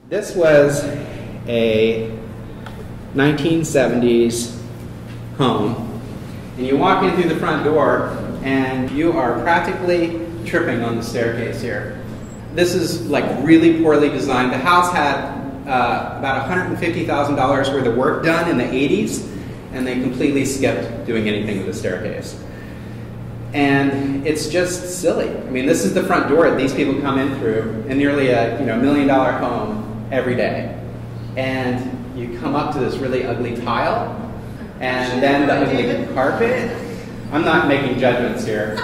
This was a 1970s home, and you walk in through the front door and you are practically tripping on the staircase here. This is like really poorly designed. The house had about $150,000 worth of work done in the 80s, and they completely skipped doing anything with the staircase. And it's just silly. I mean, this is the front door that these people come in through in nearly a $1 million home every day. And you come up to this really ugly tile, and then the ugly carpet. I'm not making judgments here.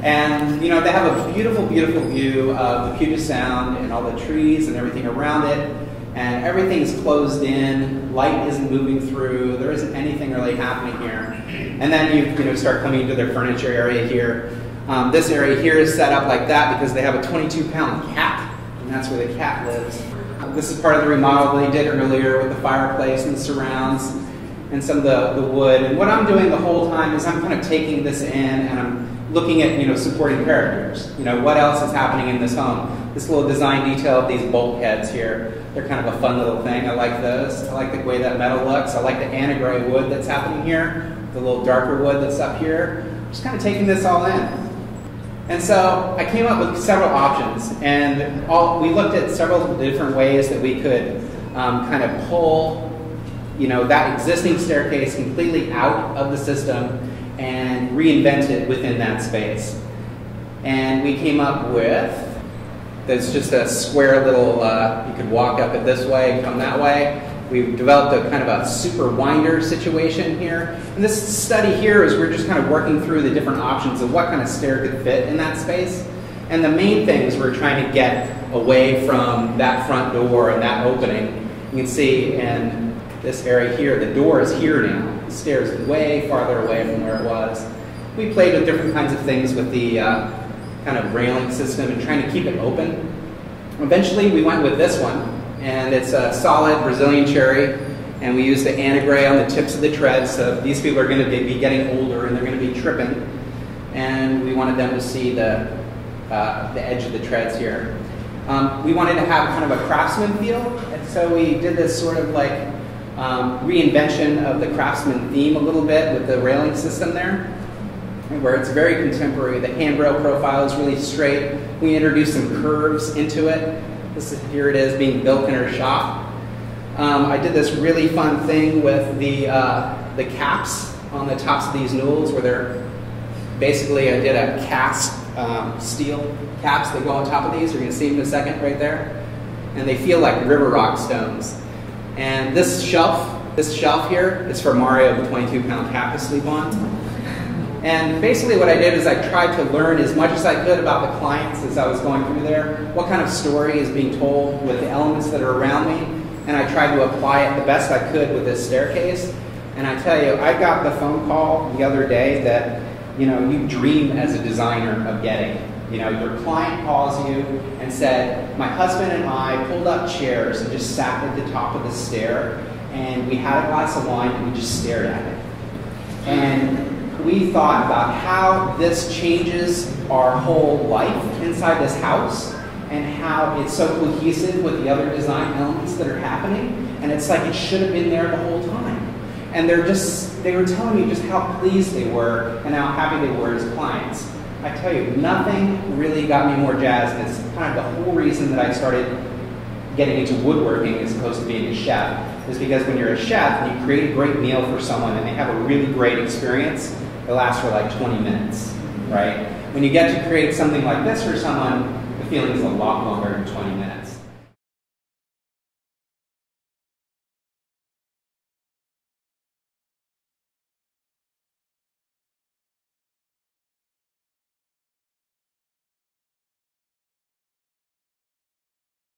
And they have a beautiful, beautiful view of the Puget Sound and all the trees and everything around it. And everything's closed in, light isn't moving through, there isn't anything really happening here. And then you start coming into their furniture area here. This area here is set up like that because they have a 22-pound cat, and that's where the cat lives. This is part of the remodel they did earlier with the fireplace and the surrounds and some of the wood. And what I'm doing the whole time is I'm kind of taking this in and I'm looking at supporting characters. What else is happening in this home? This little design detail of these bulkheads here. They're kind of a fun little thing. I like those. I like the way that metal looks. I like the entryway wood that's happening here, the little darker wood that's up here. Just kind of taking this all in. And so I came up with several options, and we looked at several different ways that we could kind of pull that existing staircase completely out of the system and reinvent it within that space. And we came up with, there's just a square little, you could walk up it this way and come that way. We've developed a kind of a super winder situation here. And this study here is we're just kind of working through the different options of what kind of stair could fit in that space. And the main thing is we're trying to get away from that front door and that opening. You can see in this area here, the door is here now. The stair is way farther away from where it was. We played with different kinds of things with the kind of railing system and trying to keep it open. Eventually we went with this one, and it's a solid Brazilian cherry, and we used the anti-gray on the tips of the treads, so these people are going to be getting older and they're going to be tripping, and we wanted them to see the edge of the treads here. We wanted to have kind of a craftsman feel, and so we did this sort of like reinvention of the craftsman theme a little bit with the railing system there, where it's very contemporary. The handrail profile is really straight. We introduced some curves into it. Here it is being built in our shop. I did this really fun thing with the caps on the tops of these newels, where they're basically, I did a cast steel caps that go on top of these. You're going to see them in a second right there. And they feel like river rock stones. And this shelf here is for Mario, the 22-pound cat, to sleep on. And basically what I did is I tried to learn as much as I could about the clients as I was going through there, what kind of story is being told with the elements that are around me, and I tried to apply it the best I could with this staircase. And I tell you, I got the phone call the other day that you dream as a designer of getting. Your client calls you and said, my husband and I pulled up chairs and just sat at the top of the stair, and we had a glass of wine and we just stared at it. And we thought about how this changes our whole life inside this house and how it's so cohesive with the other design elements that are happening. And it's like it should have been there the whole time. And they were telling me just how pleased they were and how happy they were as clients. I tell you, nothing really got me more jazzed. And it's kind of the whole reason that I started getting into woodworking as opposed to being a chef, is because when you're a chef and you create a great meal for someone and they have a really great experience, it lasts for like 20 minutes, right? When you get to create something like this for someone, the feeling is a lot longer than 20 minutes.